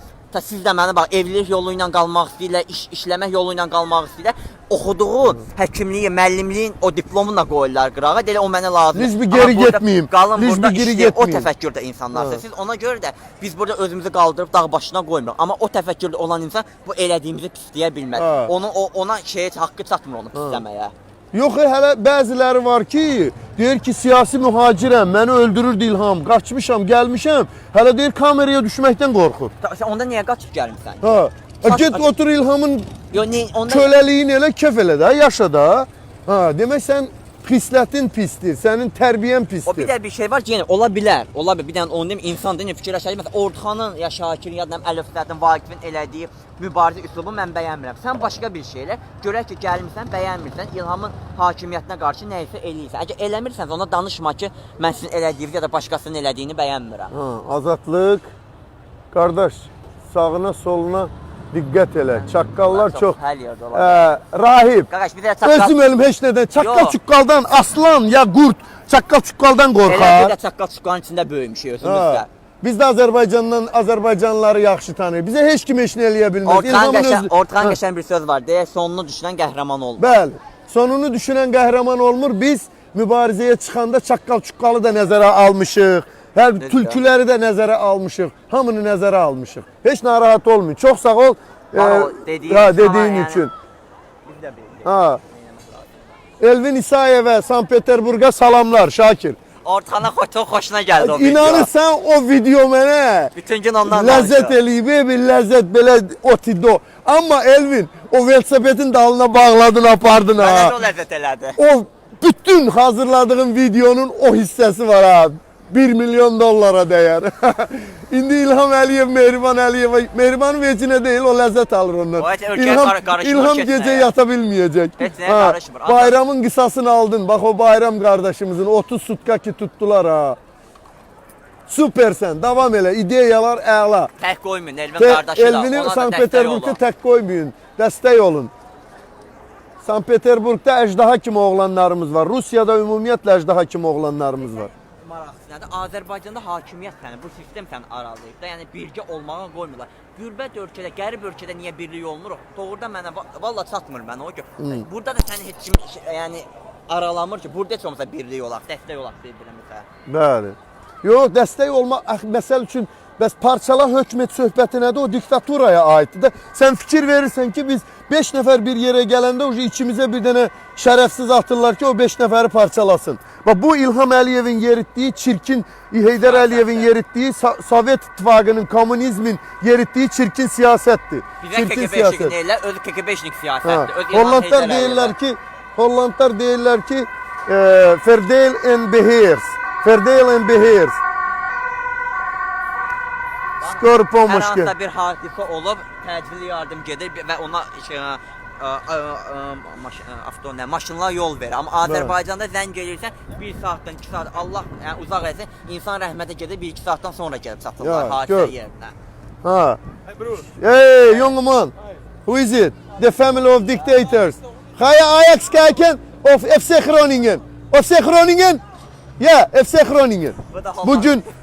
siz də mənə bax, evlilik yolu ilə qalmaq istəyirlər, işləmək yolu ilə qalmaq istəyirlər. Oxuduğu həkimliyi, müəllimliyin o diplomunu da qoyurlar qırağa. Deyirlər, o mənə lazımdır. Biz bir geri getməyim. Qalın burada işləyir, o təfəkkürdə insanlarsınız. Siz ona görə də biz burada özümüzü qaldırıb dağ başına qoymuruq. Amma o təfəkkürdə olan insan bu elədiyimizi pisləyə bilməz. Ona haqqı çatmır onu pisləməyə. Yox, hələ bəziləri var ki, deyir ki, siyasi mühacirəm, məni öldürürdü İlham, qaçmışam, gəlmişəm, hələ deyir kameraya düşməkdən qorxur. Sən onda niyə qaçıb gəlmirsən? Get otur İlhamın köləliyini elə, kef elə də, yaşa da. Demək sən xislətin pisdir, sənin tərbiyyən pisdir. O bir də bir şey var ki, yəni ola bilər. Bir dənə onu deyim, insan deyim, fikirləşək. Məsələn, Orxanın, ya Şakirin, ya Əlif Fəthin, Vaqifin elədiyi mübarizə üslubu mən bəyənmirəm. Sən başqa bir şeylə görək ki, gəlmirsən, bəyənmirsən, İlhamın hakimiyyətinə qarşı nə isə eləyirsən. Əgər eləmirsənsə, ona danışma ki, mən sizin elədiyiniz ya da başqasının elədiyini bəyənmirəm. Azadlıq, qardaş, sağına, soluna diqqət elə. Çaqqallar çox. Hər yerdə olar. Rahib. Qardaş, bir də çaqqal. Özüm ölüm heç nədən. Çaqqal-çuqqaldan, aslan ya qurd, çaqqal-çuqqaldan qorxar. Elə bir də çaqqal-çuqqalın içində böyümüşük özümüzdə. Biz də Azərbaycanlıları yaxşı tanıyırıq. Bizə heç kim heç nə eləyə bilməz. Orxan qəşəng bir söz var. Deyə sonunu düşünən qəhrəman olmur. Bəli. Sonunu düşünən qəhrəman olmur. Biz mübarizəyə çıxanda çaqqal-çuqqalı da nəzərə almışıq. Hər tülküləri də nəzərə almışıq. Hamını nəzərə almışıq. Heç narahat olmayın. Çox sağ ol. Dediyin üçün. Biz də bilirik. Elvin İsayevə, Sankt Peterburqa salamlar Şakir. Orxana çox xoşuna gəldi o video. İnanırsan o video mənə bütün gün ondan ləzzət eləyib, bir ləzzət belə otido. Amma Elvin o velosipedin dalına bağladın, apardın ha. Mənə o ləzzət elədi. O bütün hazırladığın videonun o hissəsi var ha. 1 milyon dollara dəyər. İndi İlham Əliyev, Mehriban Əliyeva, Mehribanın vecinə deyil, o ləzzət alır ondan. İlham gecə yata bilməyəcək. Bayramın qısasını aldın. Bax o bayram qardaşımızın 30 sutka ki tutdular ha. Süpersən, davam elə, ideyalar əla. Tək qoymayın, Elvin qardaşı da. Elvini Ona da Sankt dəstək Peterburgda olun. tək qoymayın, dəstək olun. Sankt Peterburgda əjdaha kimi oğlanlarımız var. Rusiyada ümumiyyətlə əjdaha kimi oğlanlarımız var. Maraqlısı nədir? Azərbaycanda hakimiyyət səni, bu sistem səni aralayıb da, yəni birgə olmağa qoymurlar. Gürbət ölkədə, qərib ölkədə niyə birlik olmur? Doğrudan mənə valla çatmır mənə o ki. Burada da səni heç kim yəni aralamır ki, burada heç olmasa birlik olaq, dəstək olaq bir-birimizə. Bəli. Yox, dəstək olmaq, məsəl üçün, bəs parçala hökm et söhbəti nədir? O diktaturaya aiddir də. Sən fikir verirsən ki, biz 5 nəfər bir yerə gələndə içimizə bir dənə şərəfsiz atırlar ki, o 5 nəfəri parçalasın. Və bu İlham Əliyevin yeritdiyi, çirkin Heydər Əliyevin yeritdiyi, Sovet İttifaqının, komünizmin yeritdiyi çirkin siyasətdir. Bizə KGB-şnik deyirlər, özü KGB-şnik siyasətdir. Hollandlar deyirlər ki, Verdeel en Beheers. Verdeel en Beheers. Skor Hər pomoşki. hansısa bir hadisə olub, təcili yardım gedir və ona maşınlar yol verir. Amma Azərbaycanda zəng gelirsən, 1 saatdan 2 saat, Allah yəni, uzaq etsin, insan rəhmətə gedir, 1-2 saatdan sonra gəlib çatırlar hadisə yerinə. Ha. Hey, young man. Who is it? The family of dictators. Hi, Ajax kijken of FC Groningen? FC Groningen? Ya, FC Groningen.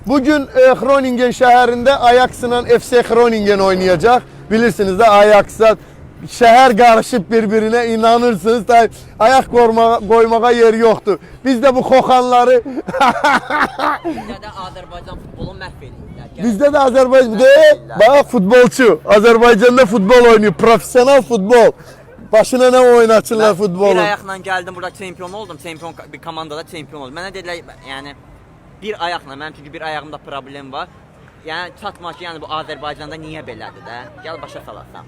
Bugün Groningen şəhərində Ajax'la FC Groningen oynayacaq. Bilirsiniz də Ajax'a şəhər qarışıb bir-birinə, inanırsınız da ayaq qoymağa yer yoxdur. Biz də bu xoxanları Bizdə də Azərbaycan futbolunu məhv edirlər. bizdə də Azərbaycan bax futbolçu. Azərbaycanda futbol oynayır, professional futbol. Başına nə oynatırlar futbolu? Bir ayaqla gəldim, burada çempion oldum. Çempion bir komandada çempion oldum. Mənə dedilər, yəni bir ayaqla, mənim çünki bir ayağımda problem var. Yəni çatmır ki, yəni bu Azərbaycanda niyə belədir də? Gəl başa salasan.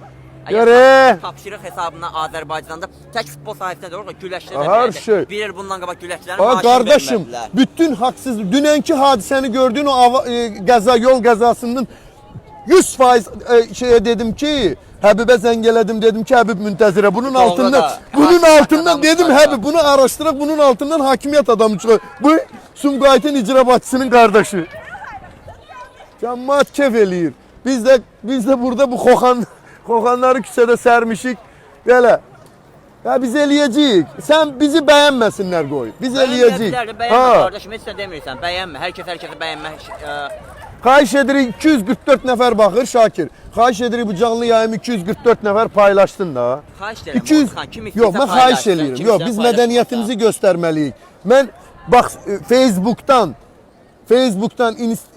Görə. Tapşırıq hesabına Azərbaycanda tək futbol sahəsində də güləşlər də Hər şey. Bir il bundan qabaq güləşlərin Aa, maaşını qardaşım, vermədilər. bütün haqsız, dünənki hadisəni gördüyün o yol qəzasının 100% şeye dedim ki, Həbibə zəng elədim, dedim ki, Həbib müntəzirə. Bunun altından dedim Həbib, bunu araşdıraq, bunun altından hakimiyyət adamı çıxır. Bu Sumqayıtın icra başçısının qardaşı. Cəmaət kef eləyir. Biz də burada bu xoxanları küçədə sərmişik. Belə. Ya biz eləyəcəyik. Sən bizi bəyənməsinlər qoy. Biz eləyəcəyik. Bəyənmə qardaşım, heç nə demirsən, bəyənmə. Hər kəs hər kəsi bəyənmə. Xahiş edirik 244 nəfər baxır Şakir. Xahiş edirik bu canlı yayımı 244 nəfər paylaşsın da. Xahiş edirəm. 200 Yox, mən xahiş eləyirəm. Yox, biz mədəniyyətimizi göstərməliyik. Mən bax Facebookdan,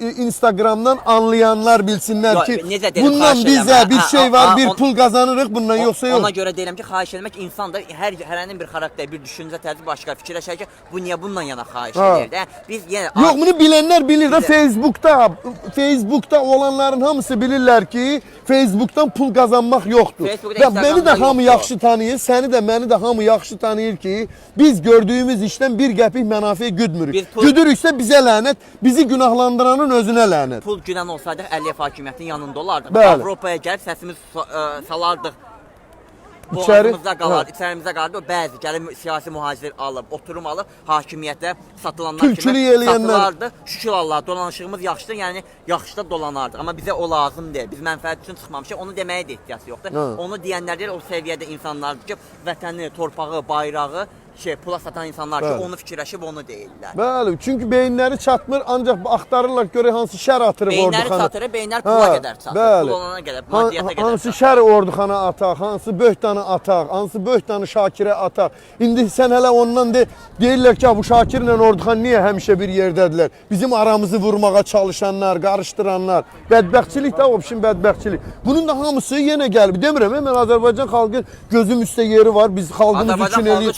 Instagramdan anlayanlar bilsinlər ki, bundan bizə bir şey var, bir pul qazanırıq bundan, yoxsa yox. Ona görə deyirəm ki, xahiş etmək insanda hərənin bir xarakter, bir düşüncə tərzi başqa fikirləşər ki, bu niyə bundan yana xahiş edir də? Biz yenə Yox, bunu bilənlər bilir də Facebookda olanların hamısı bilirlər ki, Facebookdan pul qazanmaq yoxdur. Və məni də hamı yaxşı tanıyır, səni də, məni də hamı yaxşı tanıyır ki, biz gördüyümüz işdən bir qəpik mənafiə güdmürük. Güdürüksə bizə lənət, bizi günahlandıranın özünə lənət. Pul güdən olsaydı Əliyev hakimiyyətinin yanında olardıq. Bəli. Avropaya gəlib səsimiz salardıq. İçəri İçərimizə qaldı. Bəzi gəlib siyasi mühacir alıb, oturum alıb, hakimiyyətə satılanlar kimi satılardı. Şükür Allah, dolanışığımız yaxşıdır, yəni yaxşıda dolanardıq. Amma bizə o lazım deyil. Biz mənfəət üçün çıxmamışıq, onu deməyə də ehtiyac yoxdur. Onu deyənlər deyil, o səviyyədə insanlardır ki, vətəni, torpağı, bayrağı pula satan insanlar ki, onu fikirləşib onu deyirlər. Bəli, çünki beyinləri çatmır, ancaq axtarırlar görə hansı şər atırıq orduxana. Beyinləri çatır, beyinlər pula qədər çatır. Pul olana qədər, maddiyyata qədər. Hansı şər orduxana ataq, hansı böhtanı ataq, hansı böhtanı Şakirə ataq. İndi sən hələ ondan deyirlər ki, bu Şakirlə orduxan niyə həmişə bir yerdədirlər? Bizim aramızı vurmağa çalışanlar, qarışdıranlar. Bədbəxtçilik də, opşin bədbəxtçilik. Bunun da hamısı yenə gəlib. Demirəm, mən Azərbaycan xalqı gözüm üstə yeri var, biz xalqımız üçün eləyik.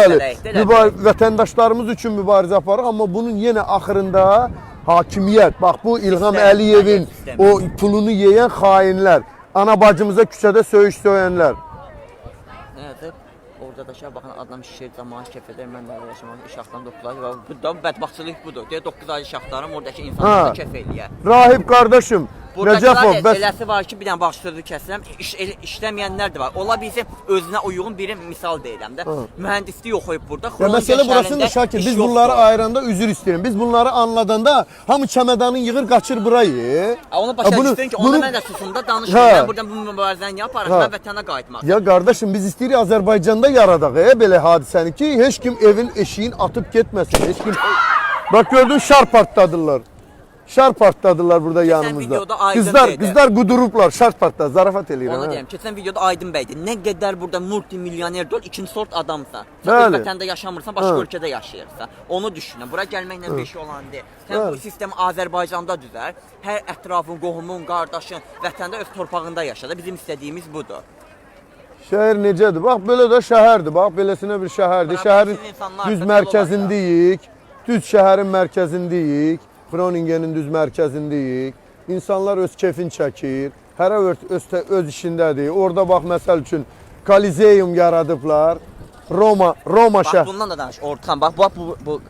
Vətəndaşlarımız üçün mübarizə aparıq, amma bunun yenə axırında hakimiyyət, bax bu İlham Əliyevin o pulunu yeyən xainlər, ana bacımıza küçədə söyüş söyənlər. Nədir? Orada da baxın, adam şişir, cəmaət kef edir, mən də yaşamaq, iş axtan 9 ay var. Bu da bədbaxtçılıq budur. Deyə 9 ay iş axtarım, oradakı insanlar da kef eləyər. Rahib qardaşım, Nəcəfov, bəs Eləsi var ki, bir dənə baş sözü kəsirəm, işləməyənlər də var. Ola bilsin, özünə uyğun biri misal deyirəm də. Mühəndislik oxuyub burada. ya məsələ burasında Şakir, biz bunları ayıranda üzr istəyirəm. Biz bunları anladanda hamı çəmədanın yığır, qaçır burayı. Onu başa düşdün ki, onu mən də susumda danışıram. Hə. Mən buradan bu mübarizəni yaparım, mən vətənə qayıtmaq. Ya qardaşım, biz istəyirik Azərbaycanda yaradaq belə hadisəni ki, heç kim evin eşiğin atıb getməsin. Heç kim Bak gördün, şar partladılar. Şar partladılar burada yanımızda. videoda Aydın dedi. Kızlar guduruplar, şar partladı. Zarafat eləyirəm. Onu ha. deyim, keçən videoda Aydın bəydir. Nə qədər burada multimilyoner dol, ikinci sort adamsa. Sən Bəli. öz vətəndə yaşamırsan, başqa Hə. ölkədə yaşayırsan. Onu düşünün. Bura gəlməklə bir şey olan deyil. Sən bu sistemi Azərbaycanda düzəl. Hər ətrafın, qohumun, qardaşın vətəndə öz torpağında yaşa da. Bizim istədiyimiz budur. Şəhər necədir? Bax belə də şəhərdir. Bax beləsinə bir şəhərdir. Bura Şəhərin bizim insanlar düz da mərkəzindəyik. Düz şəhərin mərkəzindəyik. Groningenin düz mərkəzindəyik. İnsanlar öz keyfini çəkir. Hərə öz işindədir. Orada bax məsəl üçün Kolizeum yaradıblar. Roma Bax şəhər. bundan da danış. Orxan bax bu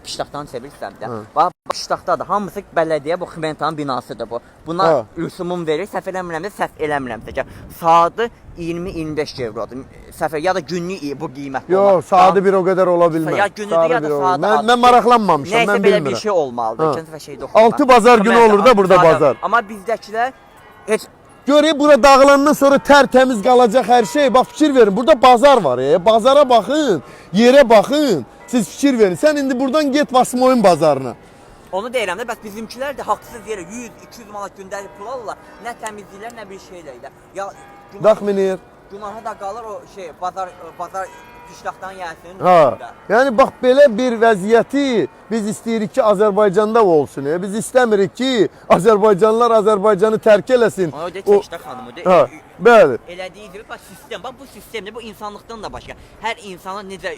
piştaxtanı sevirsən də. Bax piştaxtadır. Hamısı bələdiyyə bu Xmentanın binasıdır bu. Buna Hə. rüsumum verir. Səhv eləmirəmsə, səhv eləmirəmsə. Saatı 20-25 evrodur. Səfər ya da günlük bu qiymət. Yox, saatı bir o qədər ola bilməz. Ya günüdür ya da saatı. Mən maraqlanmamışam, Nəysə mən belə bilmirəm. bir şey olmalıdır. Hə. İkinci şeydə oxuyum. 6 bazar günü olur da burada bazar. Amma bizdəkilər heç Görək bura dağılandan sonra tərtəmiz qalacaq hər şey. Bax fikir verin. Burada bazar var. Bazara baxın, yerə baxın. Siz fikir verin. Sən indi buradan get Vasmoyun bazarına. onu deyirəm də, bəs bizimkilər də haqsız yerə 100-200 manat gündəlik pul alırlar. Nə təmizləyirlər, nə bir şeylə də. Ya Daxminir. günahı da qalır o şey bazar piştaxtanın yəsinin. Ha. Yəni bax belə bir vəziyyəti biz istəyirik ki, Azərbaycanda olsun. Biz istəmirik ki, Azərbaycanlılar Azərbaycanı tərk eləsin. O da keçdə xanımı da. Ha, bəli. Elədiyi gibi bax sistem, bax bu sistemdir, bu insanlıqdan da başqa. Hər insana necə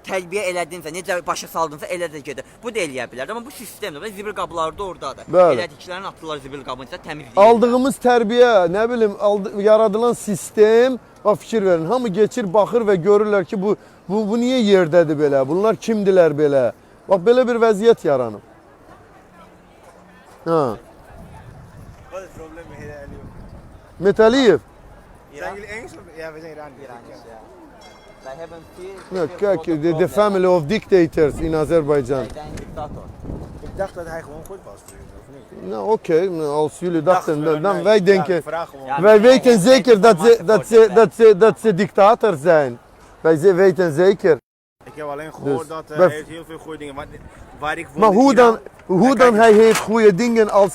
tərbiyə elədinsə, necə başa saldınsa elə də gedir. Bu da eləyə bilər, amma bu sistemdir. Və zibil qabları da oradadır. Bəli. Elədiklərini atdılar zibil qabını isə təmizləyir. Aldığımız tərbiyə, nə bilim, yaradılan sistem, bax fikir verin, hamı geçir, baxır və görürlər ki, bu niyə yerdədir belə? Bunlar kimdilər belə? Bax belə bir vəziyyət yaranıb. Ha. Wat is het probleem met Hilali? Metaliyev. Zijn jullie Engels of? Ja, we zijn Iraniërs. They haven't seen- No, kijk, the family of dictators in Azerbaycan. Saydan diktator. Ik dacht dat hij gewoon goed was, of niet? Nou, oké, als jullie dachten, dan wij denken, Vraag gewoon. Ja. wij weten zeker dat ze dictator zijn. Wij weten zeker. Ik heb alleen gehoord Dus, dat hij bef- heeft heel veel goede dingen. Waar ik woon Maar in hoe Iran, dan hij heeft goede dingen als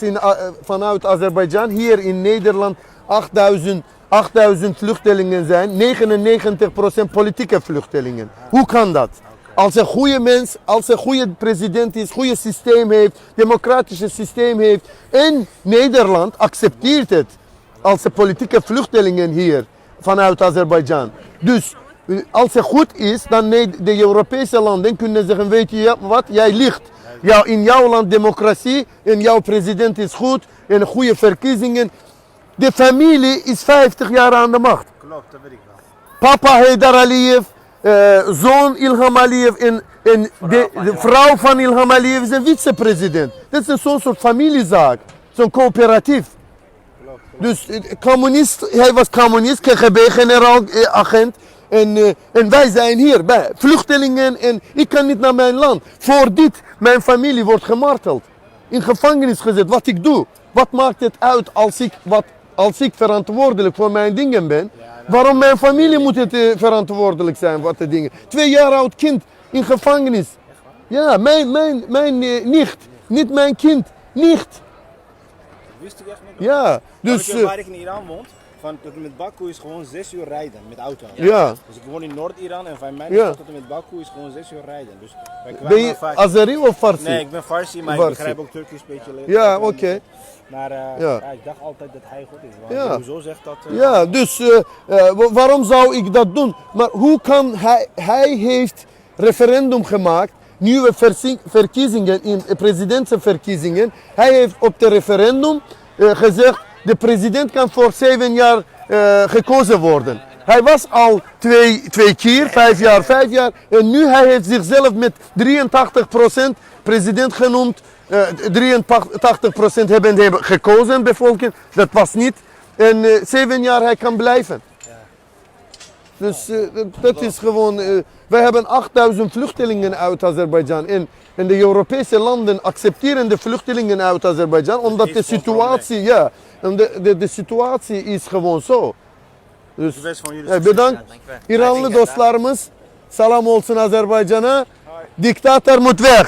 vanuit Azerbeidzjan. Hier in Nederland 8000 vluchtelingen zijn, 99% politieke vluchtelingen. Hoe kan dat? Als een goede mens, als een goede president is, goede systeem heeft, democratische systeem heeft en Nederland accepteert het als politieke vluchtelingen hier vanuit Azerbeidzjan. Dus als het goed is, dan de Europese landen kunnen zeggen, weet je wat, jij liegt. Ja, in jouw land democratie en jouw president is goed en goede verkiezingen. De familie is 50 jaar aan de macht. Klopt, dat weet ik wel. Papa Haydar Aliyev, zoon Ilham Aliyev en de vrouw van Ilham Aliyev is een vicepresident. Dat is zo'n soort familiezaak, zo'n coöperatief. Dus communist, hij was communist, KGB-generaal, agent. En wij zijn hier, bij vluchtelingen en ik kan niet naar mijn land. Voor dit, mijn familie wordt gemarteld. In gevangenis gezet, wat ik doe. Wat maakt het uit als ik verantwoordelijk voor mijn dingen ben? Waarom mijn familie moet het verantwoordelijk zijn voor de dingen? 2 jaar oud kind in gevangenis. Ja, mijn nicht, niet mijn kind, nicht. Wist ik echt niet. Ja, dus Waar ik in Iran woon, tot en met Baku is gewoon 6 uur rijden met auto. ja. Dus ik woon in Noord-Iran en van mijn Ja. stad tot en met Baku is gewoon 6 uur rijden. Dus wij Ben je kwamen vaak... Azeri of Farsi? Nee, ik ben Farsi, maar Farsi. ik begrijp ook Turkisch een beetje. Ja, oké. Maar Ja. ik dacht altijd dat hij goed is. Want Ja. sowieso zegt dat... Ja, dus waarom zou ik dat doen? Maar hoe kan hij heeft referendum gemaakt, nieuwe verkiezingen, in presidentsverkiezingen. Hij heeft op de referendum gezegd, de president kan voor 7 jaar gekozen worden. Hij was al twee keer, 5 jaar. En nu hij heeft zichzelf met 83% president genoemd 83% hebben gekozen, bevolking. Dat was niet. En 7 jaar hij kan blijven. Dus dat is gewoon. Wij hebben 8000 vluchtelingen uit Azerbeidzjan. En de Europese landen accepteren de vluchtelingen uit Azerbeidzjan. Omdat de situatie, ja, de situatie is gewoon zo. Dus De rest van jullie bedankt. İranlı dostlarımız selam olsun Azerbaycan'a. Diktatör moet weg.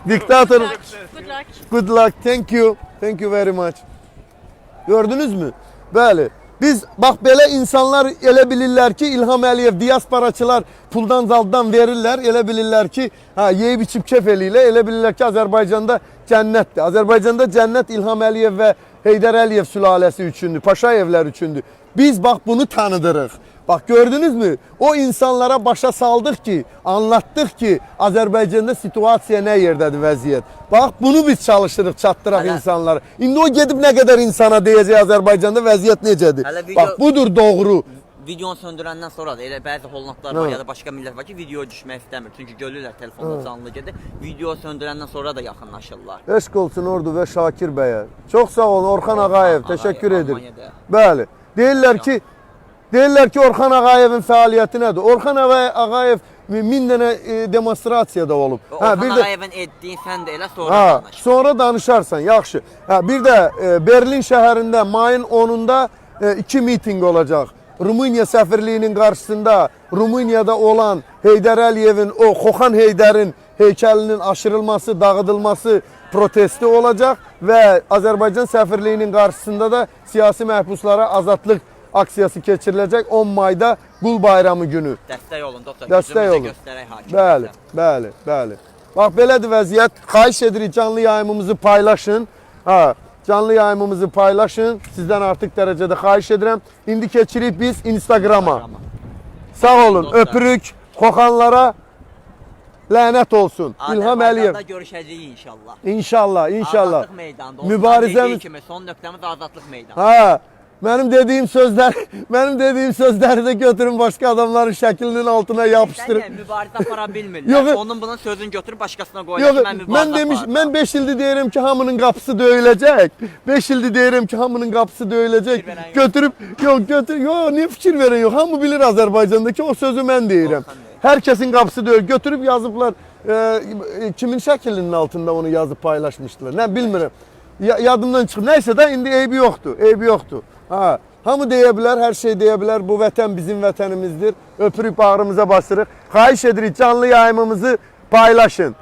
Diktatör. Good luck. Good luck. Thank you very much. Gördünüz mü? Böyle. Biz bak belə insanlar elə bilirlər ki, İlham Əliyev diasporaçılar puldan zaldan verirlər, elə bilirlər ki, yeyib içib kef eləyirlər, elə bilirlər ki, Azərbaycanda cənnətdir. Azərbaycanda cənnət İlham Əliyev və Heydər Əliyev sülaləsi üçündür, Paşayevlər üçündür. Biz bak bunu tanıdırıq. Bak gördünüz mü? O insanlara başa saldık ki, anlattık ki Azərbaycanda situasiya nə yerdədir vəziyyət. Bak bunu biz çalışırıq, çatdıraq insanlara. İndi o gedib nə qədər insana deyəcək Azərbaycanda vəziyyət necədir? Bak budur doğru. Videonu söndürəndən sonra da elə bəzi Hollandlar var ya da başqa millət var ki, video düşmək istəmir. Çünki görürlər telefonda canlı gedir. Video söndürəndən sonra da yaxınlaşırlar. Eşq olsun Ordu və Şakir bəyə. Çox sağ olun Orxan Ağayev, təşəkkür edirəm. Almanya'da. Bəli. Deyirlər ki Orxan Ağayevin fəaliyyəti nədir? Orxan Ağayev 1000 dənə demonstrasiyada olub. Orxan Ağayevin etdiyin sən də elə sonra danış. Sonra danışarsan, yaxşı. Bir də Berlin şəhərində mayın 10-unda 2 miting olacaq. Rumıniya səfirliyinin qarşısında Rumuniyada olan Heydər Əliyevin, o Xoxan Heydərin heykəlinin aşırılması, dağıdılması protesti olacaq və Azərbaycan səfirliyinin qarşısında da siyasi məhbuslara azadlıq aksiyası keçiriləcək 10 mayda Qul Bayramı günü. Dəstək olun dostlar. Dəstək olun. Bəli. Bax belədir vəziyyət. Xahiş edirik canlı yayımımızı paylaşın. Canlı yayımımızı paylaşın. Sizdən artıq dərəcədə xahiş edirəm. İndi keçirik biz Instagrama. Sağ olun. Öpürük. Xoxanlara lənət olsun. İlham Əliyev. Azərbaycanda görüşəcəyik inşallah. İnşallah. Azadlıq meydanında. Mübarizəmiz kimi son nöqtəmiz azadlıq meydanı. Mənim dediyim sözləri də götürün başqa adamların şəklinin altına yapışdırın. Mübarizə apara bilmirlər. Onun bunun sözünü götürüb başqasına qoyurlar. Mən 5 ildir deyirəm ki, hamının qapısı döyüləcək. 5 ildir deyirəm ki, hamının qapısı döyüləcək. Götürüb, niyə fikir verən yox? Hamı bilir Azərbaycandakı o sözü mən deyirəm. Hər kəsin qapısı döyül. Götürüb yazıblar. Kimin şəklinin altında onu yazıb paylaşmışdılar. Nə bilmirəm. Yadımdan çıxıb. Nəysə də indi eybi yoxdur. Hamı deyə bilər, hər şey deyə bilər. Bu vətən bizim vətənimizdir. Öpürük bağrımıza basırıq. Xahiş edirik canlı yayımımızı paylaşın.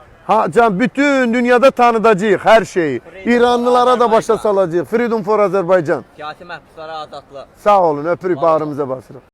Bütün dünyada tanıdacağıq hər şeyi. İranlılara da başa salacağıq. Freedom for Azərbaycan. Siyasi məhbuslara azadlıq. Sağ olun, öpürük bağrımıza basırıq.